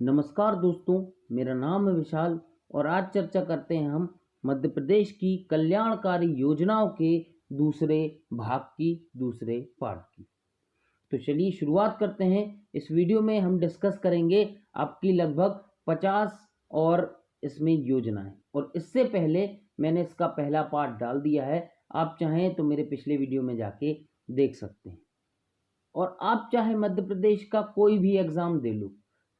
नमस्कार दोस्तों, मेरा नाम है विशाल और आज चर्चा करते हैं हम मध्य प्रदेश की कल्याणकारी योजनाओं के दूसरे भाग की दूसरे पार्ट की। तो चलिए शुरुआत करते हैं। इस वीडियो में हम डिस्कस करेंगे आपकी लगभग 50 और इसमें योजनाएं, और इससे पहले मैंने इसका पहला पार्ट डाल दिया है। आप चाहें तो मेरे पिछले वीडियो में जाके देख सकते हैं। और आप चाहे मध्य प्रदेश का कोई भी एग्ज़ाम दे लो,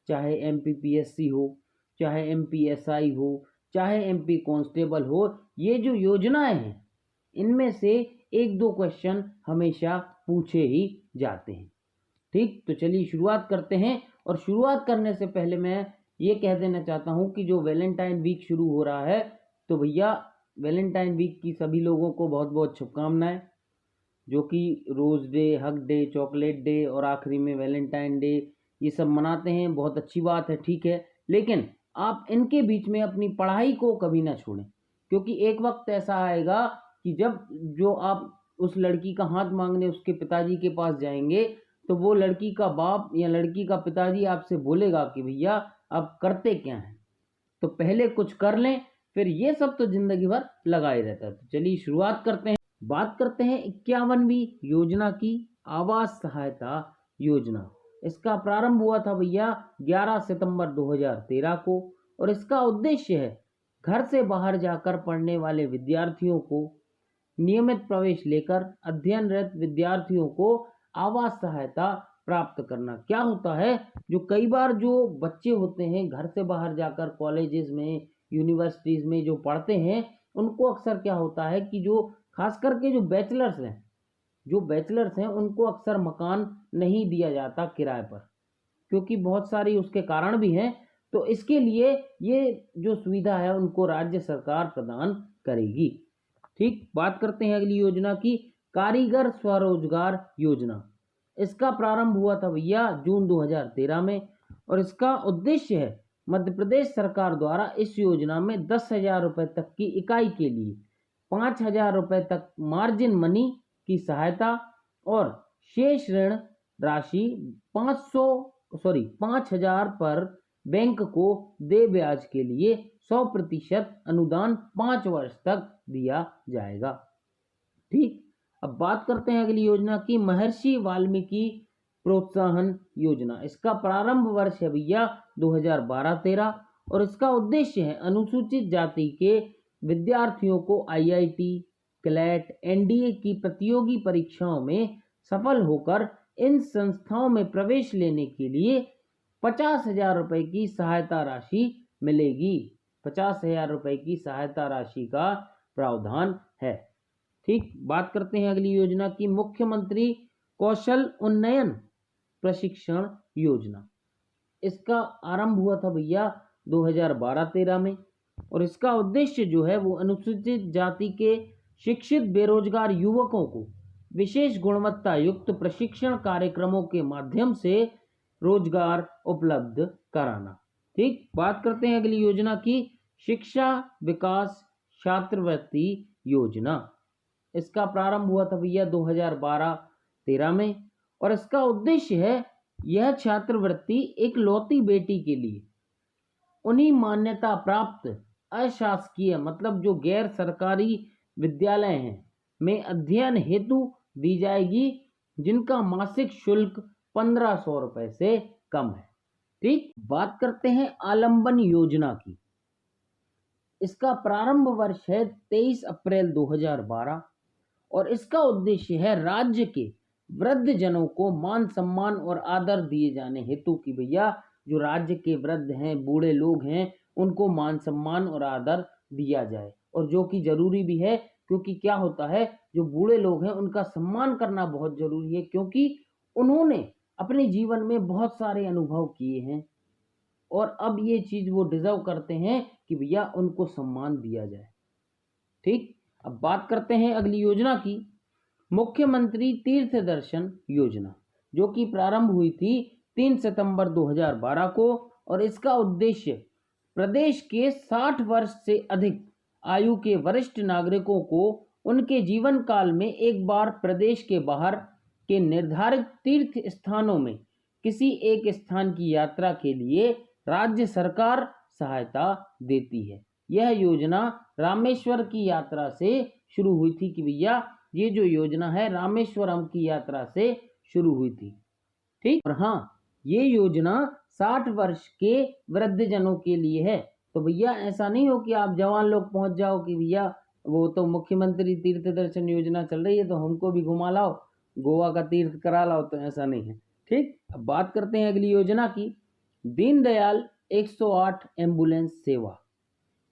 चाहे एमपीपीएससी हो, चाहे एमपीएसआई हो, चाहे एमपी कांस्टेबल हो, ये जो योजनाएं हैं इनमें से एक दो क्वेश्चन हमेशा पूछे ही जाते हैं। ठीक, तो चलिए शुरुआत करते हैं। और शुरुआत करने से पहले मैं ये कह देना चाहता हूँ कि जो वैलेंटाइन वीक शुरू हो रहा है, तो भैया वैलेंटाइन वीक की सभी लोगों को बहुत बहुत शुभकामनाएं। जो कि rose day, hug day, chocolate day और आखिरी में वैलेंटाइन डे, ये सब मनाते हैं, बहुत अच्छी बात है, ठीक है। लेकिन आप इनके बीच में अपनी पढ़ाई को कभी ना छोड़ें, क्योंकि एक वक्त ऐसा आएगा कि जब जो आप उस लड़की का हाथ मांगने उसके पिताजी के पास जाएंगे, तो वो लड़की का बाप या लड़की का पिताजी आपसे बोलेगा कि भैया आप करते क्या हैं, तो पहले कुछ कर लें, फिर ये सब तो जिंदगी भर लगा ही रहता है। तो चलिए शुरुआत करते हैं। बात करते हैं 51वीं योजना की, आवास सहायता योजना। इसका प्रारंभ हुआ था भैया 11 सितंबर 2013 को, और इसका उद्देश्य है घर से बाहर जाकर पढ़ने वाले विद्यार्थियों को नियमित प्रवेश लेकर अध्ययनरत विद्यार्थियों को आवास सहायता प्राप्त करना। क्या होता है, जो कई बार जो बच्चे होते हैं घर से बाहर जाकर कॉलेजेस में, यूनिवर्सिटीज़ में जो पढ़ते हैं, उनको अक्सर क्या होता है कि जो खास करके जो बैचलर्स हैं उनको अक्सर मकान नहीं दिया जाता किराए पर, क्योंकि बहुत सारी उसके कारण भी हैं। तो इसके लिए ये जो सुविधा है उनको राज्य सरकार प्रदान करेगी। ठीक, बात करते हैं अगली योजना की, कारीगर स्वरोजगार योजना। इसका प्रारंभ हुआ था भैया जून 2013 में, और इसका उद्देश्य है मध्य प्रदेश सरकार द्वारा इस योजना में 10,000 रुपये तक की इकाई के लिए 5,000 रुपये तक मार्जिन मनी की सहायता और शेष ऋण राशि 5,000 पर बैंक को दे ब्याज के लिए 100% अनुदान 5 वर्ष तक दिया जाएगा। ठीक, अब बात करते हैं अगली योजना की, महर्षि वाल्मीकि प्रोत्साहन योजना। इसका प्रारंभ वर्ष है भैया 2012-13, और इसका उद्देश्य है अनुसूचित जाति के विद्यार्थियों को आईआईटी, क्लैट, एनडीए की प्रतियोगी परीक्षाओं में सफल होकर इन संस्थाओं में प्रवेश लेने के लिए 50,000 रुपये की सहायता राशि मिलेगी। 50,000 रुपये की सहायता राशि का प्रावधान है। ठीक, बात करते हैं अगली योजना की, मुख्यमंत्री कौशल उन्नयन प्रशिक्षण योजना। इसका आरंभ हुआ था भैया 2012-13 में, और इसका उद्देश्य जो है वो अनुसूचित जाति के शिक्षित बेरोजगार युवकों को विशेष गुणवत्ता युक्त प्रशिक्षण कार्यक्रमों के माध्यम से रोजगार उपलब्ध कराना। ठीक, बात करते हैं अगली योजना की, शिक्षा विकास छात्रवृत्ति योजना। इसका प्रारंभ हुआ था भैया 2012-13 में, और इसका उद्देश्य है यह छात्रवृत्ति एक लौती बेटी के लिए उन्हीं मान्यता प्राप्त अशासकीय, मतलब जो गैर सरकारी विद्यालय हैं में अध्ययन हेतु दी जाएगी, जिनका मासिक शुल्क 1,500 रुपये से कम है। ठीक, बात करते हैं आलंबन योजना की। इसका प्रारंभ वर्ष है 23 अप्रैल 2012, और इसका उद्देश्य है राज्य के वृद्ध जनों को मान सम्मान और आदर दिए जाने हेतु की भैया जो राज्य के वृद्ध हैं, बूढ़े लोग हैं, उनको मान सम्मान और आदर दिया जाए, और जो कि जरूरी भी है, क्योंकि क्या होता है, जो बूढ़े लोग हैं उनका सम्मान करना बहुत जरूरी है, क्योंकि उन्होंने अपने जीवन में बहुत सारे अनुभव किए हैं, और अब ये चीज वो डिजर्व करते हैं कि भैया उनको सम्मान दिया जाए। ठीक, अब बात करते हैं अगली योजना की, मुख्यमंत्री तीर्थ दर्शन योजना, जो कि प्रारंभ हुई थी 3 सितंबर 2012 को, और इसका उद्देश्य प्रदेश के 60 वर्ष से अधिक आयु के वरिष्ठ नागरिकों को उनके जीवन काल में एक बार प्रदेश के बाहर के निर्धारित तीर्थ स्थानों में किसी एक स्थान की यात्रा के लिए राज्य सरकार सहायता देती है। यह योजना रामेश्वर की यात्रा से शुरू हुई थी कि भैया ये जो योजना है रामेश्वरम की यात्रा से शुरू हुई थी। ठीक। और हाँ, ये योजना 60 वर्ष के वृद्धजनों के लिए है। तो भैया ऐसा नहीं हो कि आप जवान लोग पहुंच जाओ कि भैया वो तो मुख्यमंत्री तीर्थ दर्शन योजना चल रही है तो हमको भी घुमा लाओ, गोवा का तीर्थ करा लाओ, तो ऐसा नहीं है। ठीक। अब बात करते हैं अगली योजना की। दीनदयाल 108 एम्बुलेंस सेवा,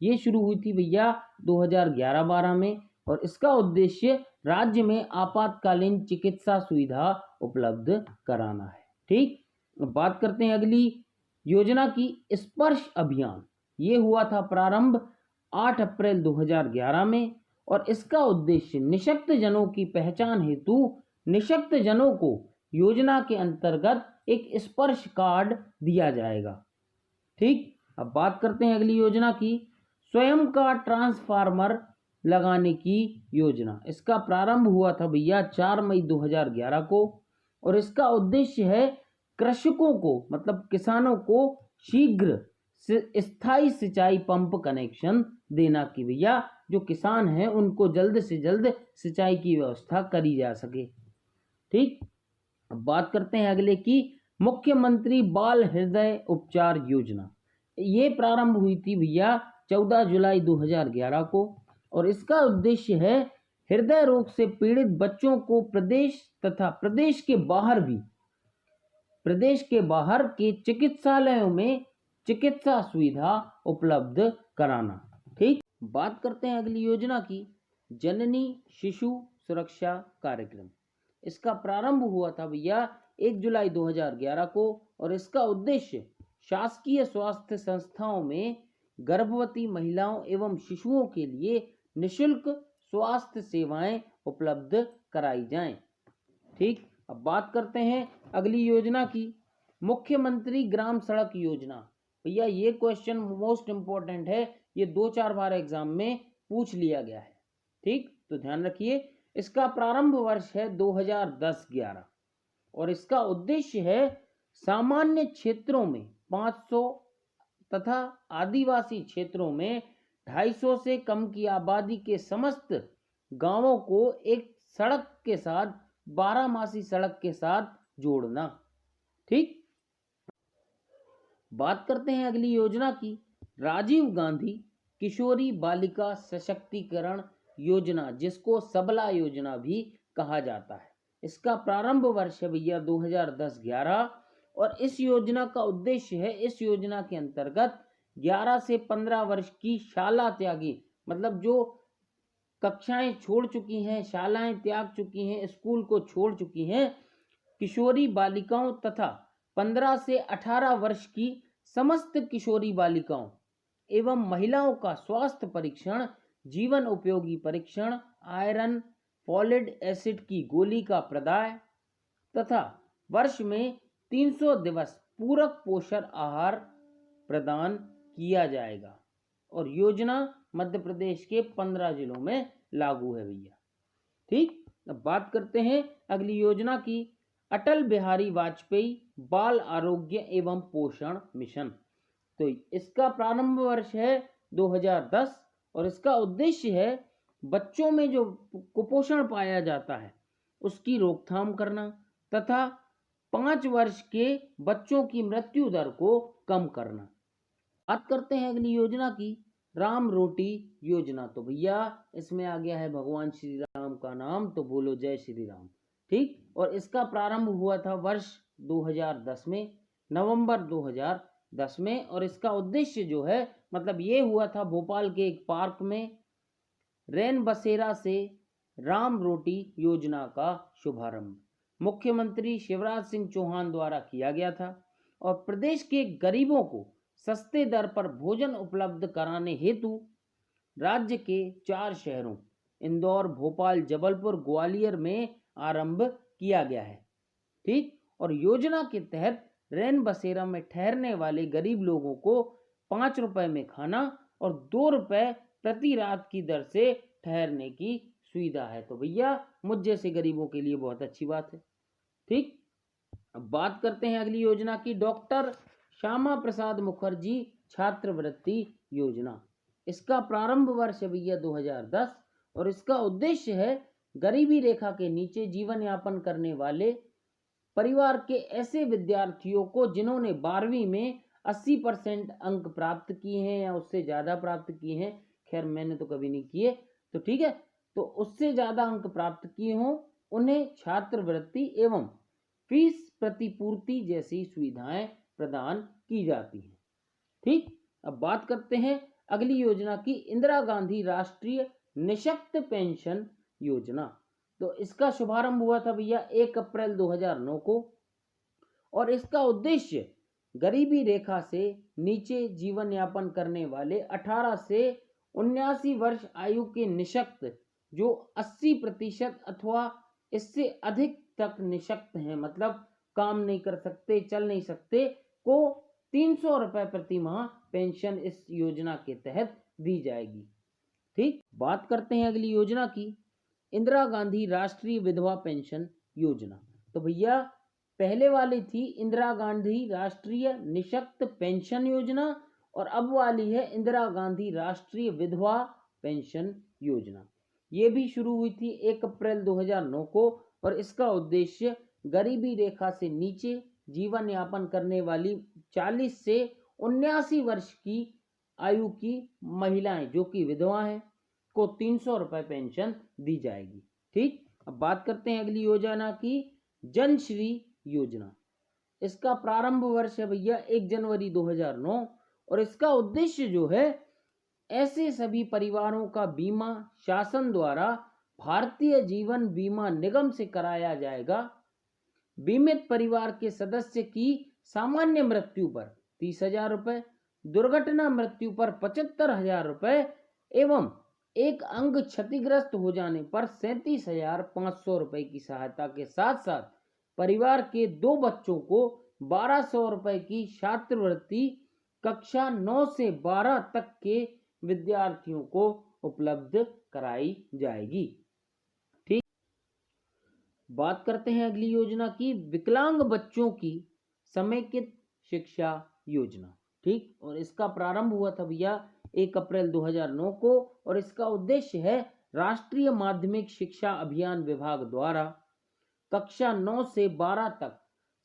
ये शुरू हुई थी भैया 2011-12 में, और इसका उद्देश्य राज्य में आपातकालीन चिकित्सा सुविधा उपलब्ध कराना है। ठीक। अब बात करते हैं अगली योजना की, स्पर्श अभियान। ये हुआ था प्रारंभ 8 अप्रैल 2011 में, और इसका उद्देश्य निशक्त जनों की पहचान हेतु निशक्त जनों को योजना के अंतर्गत एक स्पर्श कार्ड दिया जाएगा। ठीक। अब बात करते हैं अगली योजना की, स्वयं का ट्रांसफार्मर लगाने की योजना। इसका प्रारंभ हुआ था भैया 4 मई 2011 को, और इसका उद्देश्य है कृषकों को मतलब किसानों को शीघ्र स्थायी सिंचाई पंप कनेक्शन देना कि भैया जो किसान हैं उनको जल्द से जल्द सिंचाई की व्यवस्था करी जा सके। ठीक। अब बात करते हैं अगले की, मुख्यमंत्री बाल हृदय उपचार योजना। ये प्रारंभ हुई थी भैया 14 जुलाई 2011 को, और इसका उद्देश्य है हृदय रोग से पीड़ित बच्चों को प्रदेश तथा प्रदेश के बाहर के चिकित्सालयों में चिकित्सा सुविधा उपलब्ध कराना। ठीक। बात करते हैं अगली योजना की, जननी शिशु सुरक्षा कार्यक्रम। इसका प्रारंभ हुआ था भैया 1 जुलाई 2011 को, और इसका उद्देश्य शासकीय स्वास्थ्य संस्थाओं में गर्भवती महिलाओं एवं शिशुओं के लिए निशुल्क स्वास्थ्य सेवाएं उपलब्ध कराई जाएं। ठीक। अब बात करते हैं अगली योजना की, मुख्यमंत्री ग्राम सड़क योजना। भैया ये क्वेश्चन मोस्ट इंपॉर्टेंट है, ये 2-4 बार एग्जाम में पूछ लिया गया है। ठीक। तो ध्यान रखिए, इसका प्रारंभ वर्ष है 2010-11, और इसका उद्देश्य है सामान्य क्षेत्रों में 500 तथा आदिवासी क्षेत्रों में 250 से कम की आबादी के समस्त गांवों को एक सड़क के साथ 12मासी सड़क के साथ जोड़ना। ठीक। बात करते हैं अगली योजना की, राजीव गांधी किशोरी बालिका सशक्तिकरण योजना, जिसको सबला योजना भी कहा जाता है। इसका प्रारंभ वर्ष है भैया 2010-11, और इस योजना का उद्देश्य है, इस योजना के अंतर्गत 11 से 15 वर्ष की शाला त्यागी मतलब जो कक्षाएं छोड़ चुकी हैं, शालाएं त्याग चुकी हैं, स्कूल को छोड़ चुकी हैं, किशोरी बालिकाओं तथा 15 से 18 वर्ष की समस्त किशोरी बालिकाओं एवं महिलाओं का स्वास्थ्य परीक्षण, जीवन उपयोगी परीक्षण, आयरन फोलिक एसिड की गोली का प्रदाय तथा वर्ष में 300 दिवस पूरक पोषण आहार प्रदान किया जाएगा, और योजना मध्य प्रदेश के 15 जिलों में लागू है भैया। ठीक। अब बात करते हैं अगली योजना की, अटल बिहारी वाजपेयी बाल आरोग्य एवं पोषण मिशन। तो इसका प्रारंभ वर्ष है 2010, और इसका उद्देश्य है बच्चों में जो कुपोषण पाया जाता है उसकी रोकथाम करना तथा 5 वर्ष के बच्चों की मृत्यु दर को कम करना। बात करते हैं अगली योजना की, राम रोटी योजना। तो भैया इसमें आ गया है भगवान श्री राम का नाम, तो बोलो जय श्री राम। ठीक। और इसका प्रारंभ हुआ था वर्ष 2010 में, नवंबर 2010 में, और इसका उद्देश्य जो है मतलब ये हुआ था भोपाल के एक पार्क में रैन बसेरा से राम रोटी योजना का शुभारंभ मुख्यमंत्री शिवराज सिंह चौहान द्वारा किया गया था, और प्रदेश के गरीबों को सस्ते दर पर भोजन उपलब्ध कराने हेतु राज्य के 4 शहरों इंदौर, भोपाल, जबलपुर, ग्वालियर में आरंभ किया गया है। ठीक। और योजना के तहत रैन बसेरा में ठहरने वाले गरीब लोगों को 5 रुपए में खाना और 2 रुपए प्रति रात की दर से ठहरने की सुविधा है। तो भैया मुझ जैसे गरीबों के लिए बहुत अच्छी बात है। ठीक। अब बात करते हैं अगली योजना की, डॉक्टर श्यामा प्रसाद मुखर्जी छात्रवृत्ति योजना। इसका प्रारंभ वर्ष है भैया 2010 और इसका उद्देश्य है गरीबी रेखा के नीचे जीवन यापन करने वाले परिवार के ऐसे विद्यार्थियों को जिन्होंने 12वीं में 80% अंक प्राप्त किए हैं या उससे ज़्यादा प्राप्त किए हैं, खैर मैंने तो कभी नहीं किए, तो ठीक है, तो उससे ज़्यादा अंक प्राप्त किए हों, उन्हें छात्रवृत्ति एवं फीस प्रतिपूर्ति जैसी सुविधाएं प्रदान की जाती हैं। ठीक, अब बात करते हैं अगली योजना की, इंदिरा गांधी राष्ट्रीय निःशक्त पेंशन योजना। तो इसका शुभारंभ हुआ था भैया 1 अप्रैल 2009 को और इसका उद्देश्य गरीबी रेखा से नीचे जीवन यापन करने वाले 18 से 79 वर्ष आयु के निःशक्त जो 80% अथवा इससे अधिक तक निःशक्त हैं, मतलब काम नहीं कर सकते, चल नहीं सकते, को 300 रुपए प्रति माह पेंशन इस योजना के तहत दी जाएगी। ठीक, बात करते हैं अगली योजना की, इंदिरा गांधी राष्ट्रीय विधवा पेंशन योजना। तो भैया पहले वाली थी इंदिरा गांधी राष्ट्रीय निःशक्त पेंशन योजना और अब वाली है इंदिरा गांधी राष्ट्रीय विधवा पेंशन योजना। ये भी शुरू हुई थी 1 अप्रैल 2009 को और इसका उद्देश्य गरीबी रेखा से नीचे जीवन यापन करने वाली 40 से 79 वर्ष की आयु की महिलाएं जो कि विधवा हैं को 300 रुपए पेंशन दी जाएगी। ठीक, अब बात करते हैं अगली योजना की, जनश्री योजना। इसका प्रारंभ वर्ष है भैया 1 जनवरी 2009 और इसका उद्देश्य जो है ऐसे सभी परिवारों का बीमा शासन द्वारा भारतीय जीवन बीमा निगम से कराया जाएगा। बीमित परिवार के सदस्य की सामान्य मृत्यु पर 30,000 रुपए, दुर्घटना मृत्यु पर 75,000 रुपए एवं एक अंग क्षतिग्रस्त हो जाने पर 37,500 रुपए की सहायता के साथ साथ परिवार के 2 बच्चों को 1,200 रुपए की छात्रवृत्ति कक्षा 9 से 12 तक के विद्यार्थियों को उपलब्ध कराई जाएगी। ठीक, बात करते हैं अगली योजना की, विकलांग बच्चों की समेकित शिक्षा योजना। ठीक, और इसका प्रारंभ हुआ था भैया 1 अप्रैल 2009 को और इसका उद्देश्य है राष्ट्रीय माध्यमिक शिक्षा अभियान विभाग द्वारा कक्षा 9 से 12 तक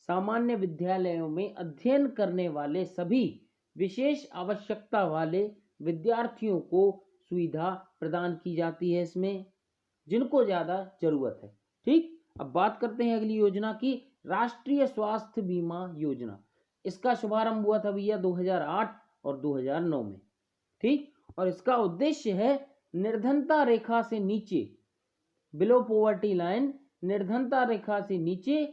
सामान्य विद्यालयों में अध्ययन करने वाले सभी विशेष आवश्यकता वाले विद्यार्थियों को सुविधा प्रदान की जाती है इसमें, जिनको ज़्यादा जरूरत है। ठीक, अब बात करते हैं अगली योजना की, राष्ट्रीय स्वास्थ्य बीमा योजना। इसका शुभारंभ हुआ था भैया 2008 और 2009 में। ठीक, और इसका उद्देश्य है निर्धनता रेखा से नीचे, बिलो पॉवर्टी लाइन, निर्धनता रेखा से नीचे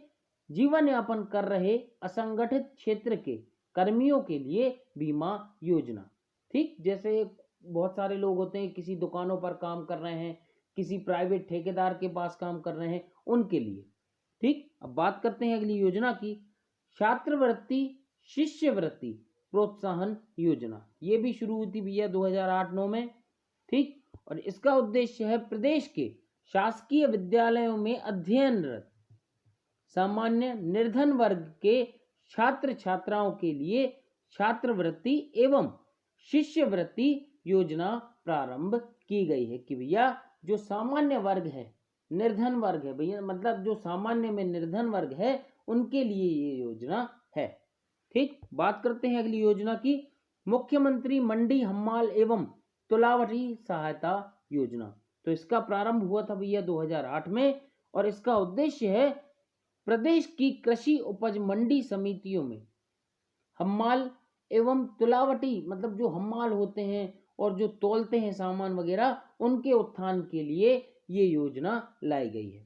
जीवन यापन कर रहे असंगठित क्षेत्र के कर्मियों के लिए बीमा योजना। ठीक, जैसे बहुत सारे लोग होते हैं किसी दुकानों पर काम कर रहे हैं, किसी प्राइवेट ठेकेदार के पास काम कर रहे हैं, उनके लिए। ठीक, अब बात करते हैं अगली योजना की, छात्रवृत्ति शिष्यवृत्ति प्रोत्साहन योजना। ये भी शुरू हुई थी भैया 2008-9 में। ठीक, और इसका उद्देश्य है प्रदेश के शासकीय विद्यालयों में अध्ययनरत सामान्य निर्धन वर्ग के छात्र छात्राओं के लिए छात्रवृत्ति एवं शिष्यवृत्ति योजना प्रारंभ की गई है कि भैया जो सामान्य वर्ग है, निर्धन वर्ग है भैया, मतलब जो सामान्य में निर्धन वर्ग है उनके लिए ये योजना है। ठीक, बात करते हैं अगली योजना की, मुख्यमंत्री मंडी हम्माल एवं तुलावटी सहायता योजना। तो इसका प्रारंभ हुआ था भैया 2008 में और इसका उद्देश्य है प्रदेश की कृषि उपज मंडी समितियों में हम्माल एवं तुलावटी, मतलब जो हम्माल होते हैं और जो तौलते हैं सामान वगैरह, उनके उत्थान के लिए ये योजना लाई गई है।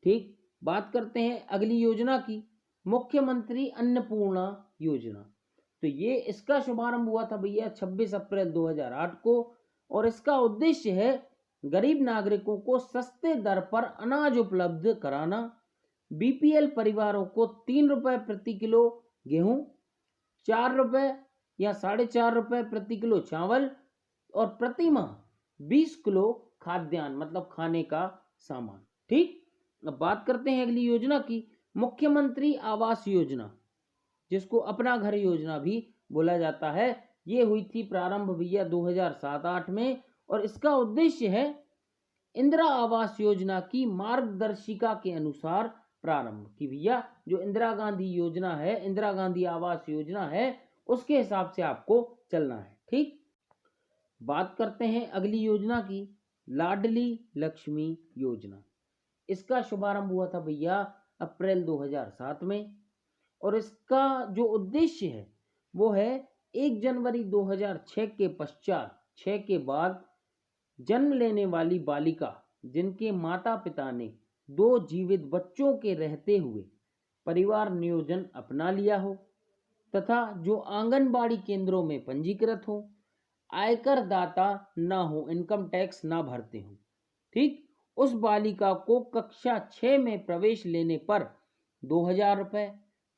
ठीक, बात करते हैं अगली योजना की, मुख्यमंत्री अन्नपूर्णा योजना। तो ये इसका शुभारंभ हुआ था भैया 26 अप्रैल 2008 को और इसका उद्देश्य है गरीब नागरिकों को सस्ते दर पर अनाज उपलब्ध कराना, बीपीएल परिवारों को 3 रुपए प्रति किलो गेहूं, 4 रुपए या 4.5 रुपए प्रति किलो चावल और प्रति माह 20 किलो खाद्यान्न, मतलब खाने का सामान। ठीक, अब बात करते हैं अगली योजना की, मुख्यमंत्री आवास योजना। जिसको अपना घर योजना भी बोला जाता है। ये हुई थी प्रारंभ भैया 2007-8 में, और इसका उद्देश्य है इंदिरा आवास योजना की मार्गदर्शिका के अनुसार प्रारंभ की। भैया जो इंदिरा गांधी योजना है, इंदिरा गांधी आवास योजना है, उसके हिसाब से आपको चलना है। ठीक, बात करते हैं अगली योजना की, लाडली लक्ष्मी योजना। इसका शुभारंभ हुआ था भैया अप्रैल 2007 में, और इसका जो उद्देश्य है वो है 1 जनवरी 2006 के पश्चात 6 के बाद जन्म लेने वाली बालिका जिनके माता पिता ने 2 जीवित बच्चों के रहते हुए परिवार नियोजन अपना लिया हो, तथा जो आंगनबाड़ी केंद्रों में पंजीकृत हो, आयकर दाता ना हो, इनकम टैक्स ना भरते हो। ठीक, उस बालिका को कक्षा 6 में प्रवेश लेने पर 2,000 रुपये,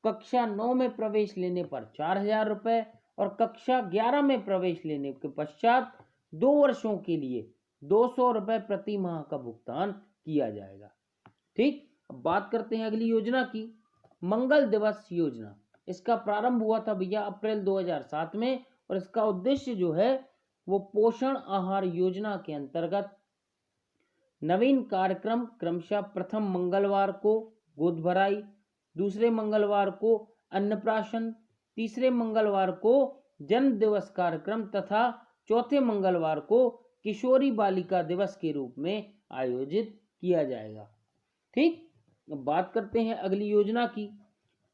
कक्षा 9 में प्रवेश लेने पर 4,000 रुपये, और कक्षा 11 में प्रवेश लेने के पश्चात 2 वर्षों के लिए 200 रुपये प्रति माह का भुगतान किया जाएगा। ठीक, अब बात करते हैं अगली योजना की, मंगल दिवस योजना। इसका प्रारंभ हुआ था भैया अप्रैल 2007 में, और इसका उद्देश्य जो है वो पोषण आहार योजना के अंतर्गत नवीन कार्यक्रम, क्रमशः प्रथम मंगलवार को गोद भराई, दूसरे मंगलवार को अन्नप्राशन, तीसरे मंगलवार को जन्म दिवस कार्यक्रम तथा चौथे मंगलवार को किशोरी बालिका दिवस के रूप में आयोजित किया जाएगा। ठीक, अब बात करते हैं अगली योजना की,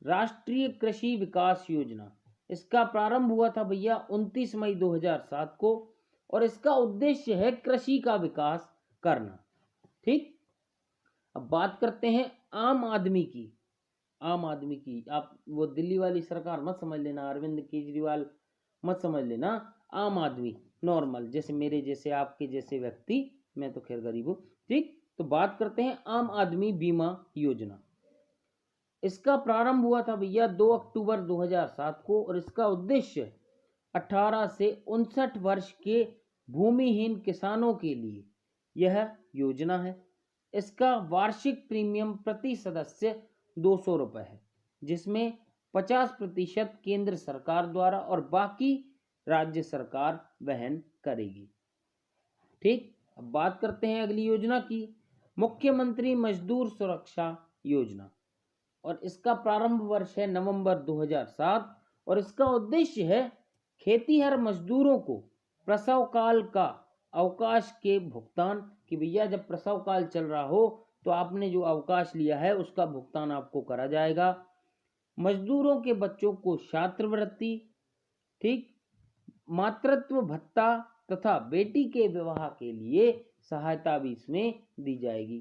राष्ट्रीय कृषि विकास योजना। इसका प्रारंभ हुआ था भैया 29 मई 2007 को, और इसका उद्देश्य है कृषि का विकास करना। ठीक, अब बात करते हैं आम आदमी की। आम आदमी की, आप वो दिल्ली वाली सरकार मत समझ लेना, अरविंद केजरीवाल मत समझ लेना, आम आदमी नॉर्मल, जैसे मेरे जैसे, आपके जैसे व्यक्ति, मैं तो खैर गरीब हूं। ठीक, तो बात करते हैं आम आदमी बीमा योजना। इसका प्रारंभ हुआ था भैया 2 अक्टूबर 2007 को, और इसका उद्देश्य 18 से 59 वर्ष के भूमिहीन किसानों के लिए यह योजना है। इसका वार्षिक प्रीमियम प्रति सदस्य 200 रुपये है, जिसमें 50% केंद्र सरकार द्वारा और बाकी राज्य सरकार वहन करेगी। ठीक, अब बात करते हैं अगली योजना की, मुख्यमंत्री मजदूर सुरक्षा योजना, और इसका प्रारंभ वर्ष है नवंबर 2007, और इसका उद्देश्य है खेतीहर मजदूरों को प्रसव काल का अवकाश के भुगतान, कि भैया जब प्रसव काल चल रहा हो तो आपने जो अवकाश लिया है उसका भुगतान आपको करा जाएगा। मजदूरों के बच्चों को छात्रवृत्ति, ठीक, मातृत्व भत्ता तथा बेटी के विवाह के लिए सहायता भी इसमें दी जाएगी।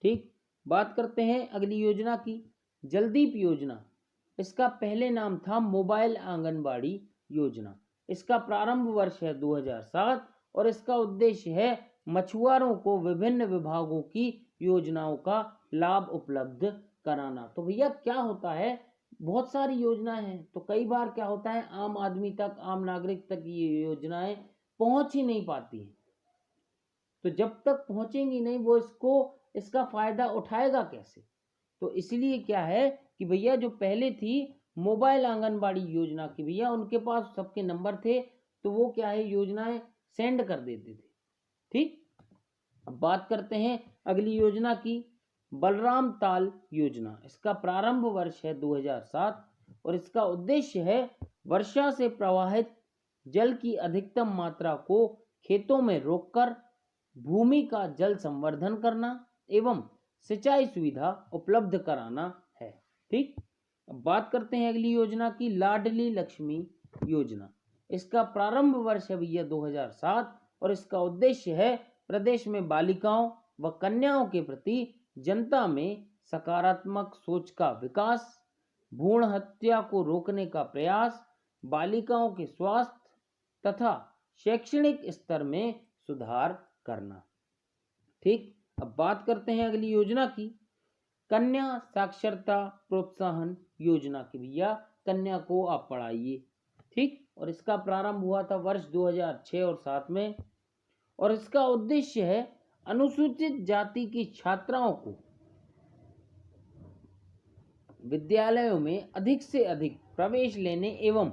ठीक, बात करते हैं अगली योजना की, जलदीप योजना। इसका पहले नाम था मोबाइल आंगनबाड़ी योजना। इसका प्रारंभ वर्ष है 2007, और इसका उद्देश्य है मछुआरों को विभिन्न विभागों की योजनाओं का लाभ उपलब्ध कराना। तो भैया क्या होता है, बहुत सारी योजनाएं हैं, तो कई बार क्या होता है आम आदमी तक, आम नागरिक तक ये योजनाएं पहुंच ही नहीं पाती हैं। तो जब तक पहुंचेंगी नहीं, वो इसका फायदा उठाएगा कैसे? तो इसलिए क्या है कि भैया जो पहले थी मोबाइल आंगनबाड़ी योजना की, भैया उनके पास सबके नंबर थे, तो वो क्या है योजनाएं सेंड कर देते थे। ठीक, अब बात करते हैं अगली योजना की, बलराम ताल योजना। इसका प्रारंभ वर्ष है 2007, और इसका उद्देश्य है वर्षा से प्रवाहित जल की अधिकतम मात्रा को खेतों में रोककर भूमि का जल संवर्धन करना एवं सिंचाई सुविधा उपलब्ध कराना है। ठीक, अब बात करते हैं अगली योजना की, लाडली लक्ष्मी योजना। इसका प्रारंभ वर्ष है भैया 2007, और इसका उद्देश्य है प्रदेश में बालिकाओं व कन्याओं के प्रति जनता में सकारात्मक सोच का विकास, भ्रूण हत्या को रोकने का प्रयास, बालिकाओं के स्वास्थ्य तथा शैक्षणिक स्तर में सुधार करना। ठीक, अब बात करते हैं अगली योजना की, कन्या साक्षरता प्रोत्साहन योजना की। भैया कन्या को आप पढ़ाइए। ठीक, और इसका प्रारंभ हुआ था वर्ष 2006 और 7 में, और इसका उद्देश्य है अनुसूचित जाति की छात्राओं को विद्यालयों में अधिक से अधिक प्रवेश लेने एवं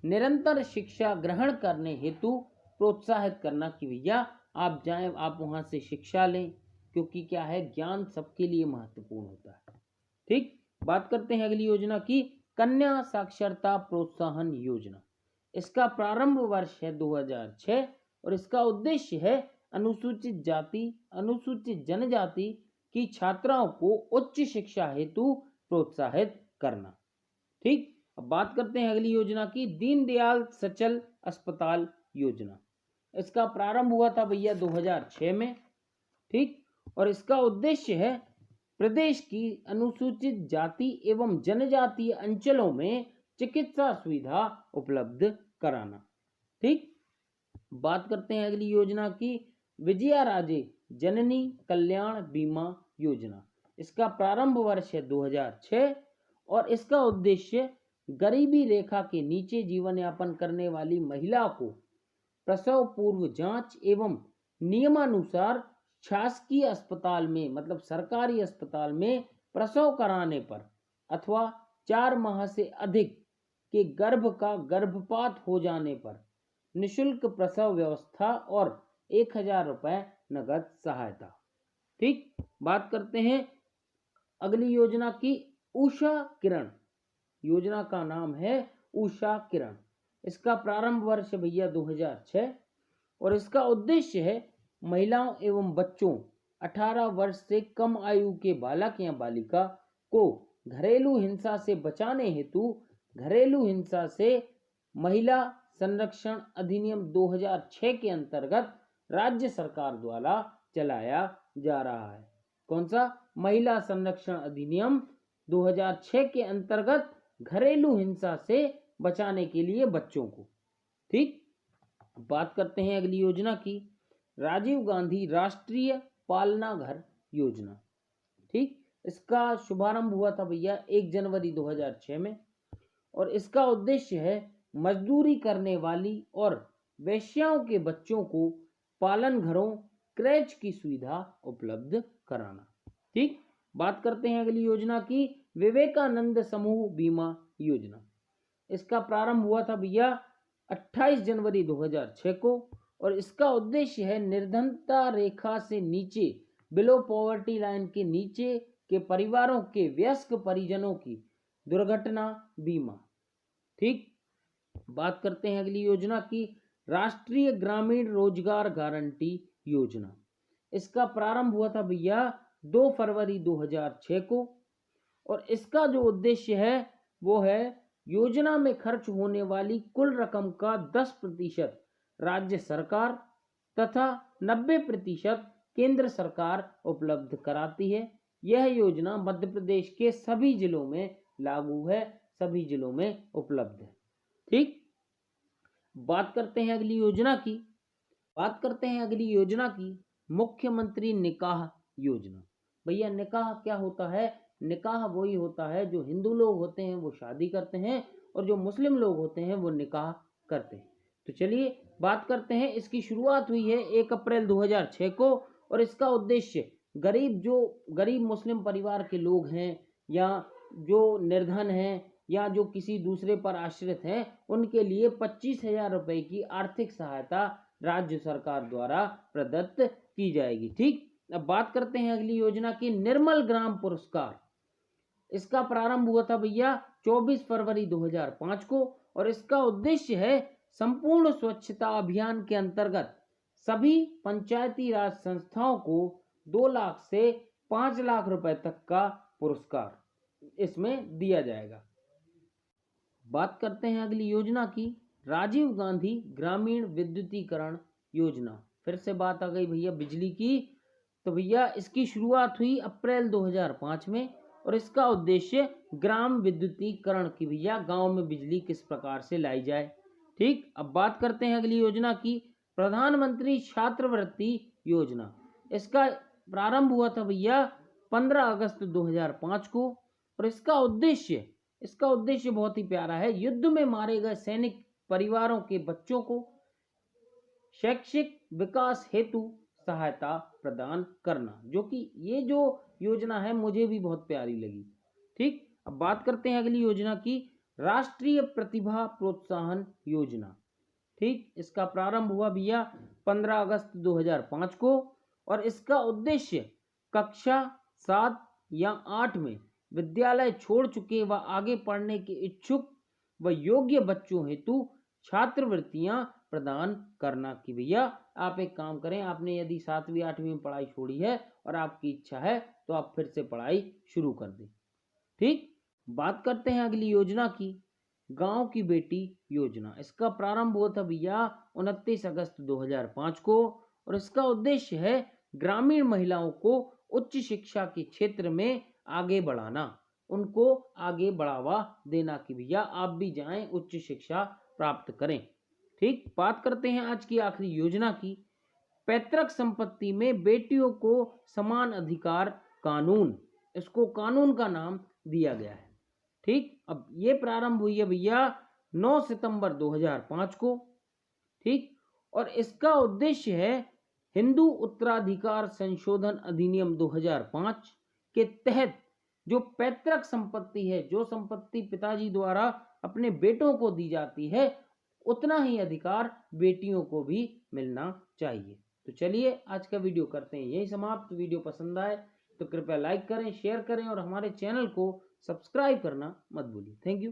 निरंतर शिक्षा ग्रहण करने हेतु प्रोत्साहित करना कि भैया आप जाएं, आप वहां से शिक्षा लें, क्योंकि क्या है, ज्ञान सबके लिए महत्वपूर्ण होता है। ठीक, बात करते हैं अगली योजना की, कन्या साक्षरता प्रोत्साहन योजना। इसका प्रारंभ वर्ष है 2006 और इसका उद्देश्य है अनुसूचित जाति, अनुसूचित जनजाति की छात्राओं को उच्च शिक्षा हेतु प्रोत्साहित करना। ठीक, अब बात करते हैं अगली योजना की, दीनदयाल सचल अस्पताल योजना। इसका प्रारंभ हुआ था भैया 2006 में। ठीक, और इसका उद्देश्य है प्रदेश की अनुसूचित जाति एवं जनजातीय अंचलों में चिकित्सा सुविधा उपलब्ध कराना। ठीक, बात करते हैं अगली योजना की, विजया राजे जननी कल्याण बीमा योजना। इसका प्रारंभ वर्ष है 2006 और इसका उद्देश्य गरीबी रेखा के नीचे जीवन यापन करने वाली महिला को प्रसव पूर्व जांच एवं नियमानुसार शासकीय अस्पताल में, मतलब सरकारी अस्पताल में प्रसव कराने पर अथवा 4 माह से अधिक के गर्भ का गर्भपात हो जाने पर निशुल्क प्रसव व्यवस्था और 1000 रुपए नगद सहायता। ठीक, बात करते हैं अगली योजना की, उषा किरण योजना का नाम है उषा किरण। इसका प्रारंभ वर्ष भैया 2006 और इसका उद्देश्य है महिलाओं एवं बच्चों 18 वर्ष से कम आयु के बालक या बालिका को घरेलू हिंसा से बचाने हेतु घरेलू हिंसा से महिला संरक्षण अधिनियम 2006 के अंतर्गत राज्य सरकार द्वारा चलाया जा रहा है। कौन सा? महिला संरक्षण अधिनियम 2006 के अंतर्गत घरेलू हिंसा से बचाने के लिए बच्चों को। ठीक, बात करते हैं अगली योजना की, राजीव गांधी राष्ट्रीय पालना घर योजना। ठीक, इसका शुभारंभ हुआ था भैया 1 जनवरी 2006 में और इसका उद्देश्य है मजदूरी करने वाली और वेश्याओं के बच्चों को पालन घरों क्रैच की सुविधा उपलब्ध कराना। ठीक, बात करते हैं अगली योजना की, विवेकानंद समूह बीमा योजना। इसका प्रारंभ हुआ था भैया 28 जनवरी 2006 को और इसका उद्देश्य है निर्धनता रेखा से नीचे, बिलो पॉवर्टी लाइन के नीचे के परिवारों के वयस्क परिजनों की दुर्घटना बीमा। ठीक, बात करते हैं अगली योजना की, राष्ट्रीय ग्रामीण रोजगार गारंटी योजना। इसका प्रारंभ हुआ था भैया 2 फरवरी 2006 को और इसका जो उद्देश्य है वो है योजना में खर्च होने वाली कुल रकम का 10% राज्य सरकार तथा 90% केंद्र सरकार उपलब्ध कराती है। यह योजना मध्य प्रदेश के सभी जिलों में लागू है, सभी जिलों में उपलब्ध है। ठीक, बात करते हैं अगली योजना की, बात करते हैं अगली योजना की, मुख्यमंत्री निकाह योजना। भैया निकाह क्या होता है? निकाह वही होता है जो हिंदू लोग होते हैं वो शादी करते हैं और जो मुस्लिम लोग होते हैं वो निकाह करते हैं। तो चलिए बात करते हैं, इसकी शुरुआत हुई है 1 अप्रैल 2006 को और इसका उद्देश्य गरीब मुस्लिम परिवार के लोग हैं या जो निर्धन हैं या जो किसी दूसरे पर आश्रित हैं उनके लिए 25,000 रुपए की आर्थिक सहायता राज्य सरकार द्वारा प्रदत्त की जाएगी। ठीक, अब बात करते हैं अगली योजना की, निर्मल ग्राम पुरस्कार। इसका प्रारंभ हुआ था भैया 24 फरवरी 2005 को और इसका उद्देश्य है संपूर्ण स्वच्छता अभियान के अंतर्गत सभी पंचायती राज संस्थाओं को 2 लाख से 5 लाख रुपए तक का पुरस्कार इसमें दिया जाएगा। बात करते हैं अगली योजना की, राजीव गांधी ग्रामीण विद्युतीकरण योजना। फिर से बात आ गई भैया बिजली की। तो भैया इसकी शुरुआत हुई अप्रैल 2005 में और इसका उद्देश्य ग्राम विद्युतीकरण की, भैया गांव में बिजली किस प्रकार से लाई जाए। ठीक, अब बात करते हैं अगली योजना की, प्रधानमंत्री छात्रवृत्ति योजना। इसका प्रारंभ हुआ था भैया 15 अगस्त 2005 को और इसका उद्देश्य बहुत ही प्यारा है, युद्ध में मारे गए सैनिक परिवारों के बच्चों को शैक्षिक विकास हेतु सहायता प्रदान करना, जो कि ये जो योजना है मुझे भी बहुत प्यारी लगी। ठीक, अब बात करते हैं अगली योजना की, राष्ट्रीय प्रतिभा प्रोत्साहन योजना। ठीक, इसका प्रारंभ हुआ भैया 15 अगस्त 2005 को और इसका उद्देश्य कक्षा 7 या 8 में विद्यालय छोड़ चुके व आगे पढ़ने के इच्छुक व योग्य बच्चों हेतु छात्रवृत्तियां प्रदान करना। कि भैया आप एक काम करें, आपने यदि 7वीं 8वीं में पढ़ाई छोड़ी है और आपकी इच्छा है तो आप फिर से पढ़ाई शुरू कर दें। ठीक, बात करते हैं अगली योजना की, गांव की बेटी योजना। इसका प्रारंभ हुआ था भैया 29 अगस्त 2005 को और इसका उद्देश्य है ग्रामीण महिलाओं को उच्च शिक्षा के क्षेत्र में आगे बढ़ाना, उनको आगे बढ़ावा देना कि भैया आप भी जाएं उच्च शिक्षा प्राप्त करें। ठीक, बात करते हैं आज की आखिरी योजना की, पैतृक संपत्ति में बेटियों को समान अधिकार कानून। इसको कानून का नाम दिया गया है। ठीक, अब ये प्रारंभ हुई है भैया 9 सितंबर 2005 को। ठीक, और इसका उद्देश्य है हिंदू उत्तराधिकार संशोधन अधिनियम 2005 के तहत जो पैतृक संपत्ति है, जो संपत्ति पिताजी द्वारा अपने बेटों को दी जाती है, उतना ही अधिकार बेटियों को भी मिलना चाहिए। तो चलिए आज का वीडियो करते हैं यही समाप्त। वीडियो पसंद आए तो कृपया लाइक करें, शेयर करें और हमारे चैनल को सब्सक्राइब करना मत भूलिए। Thank you.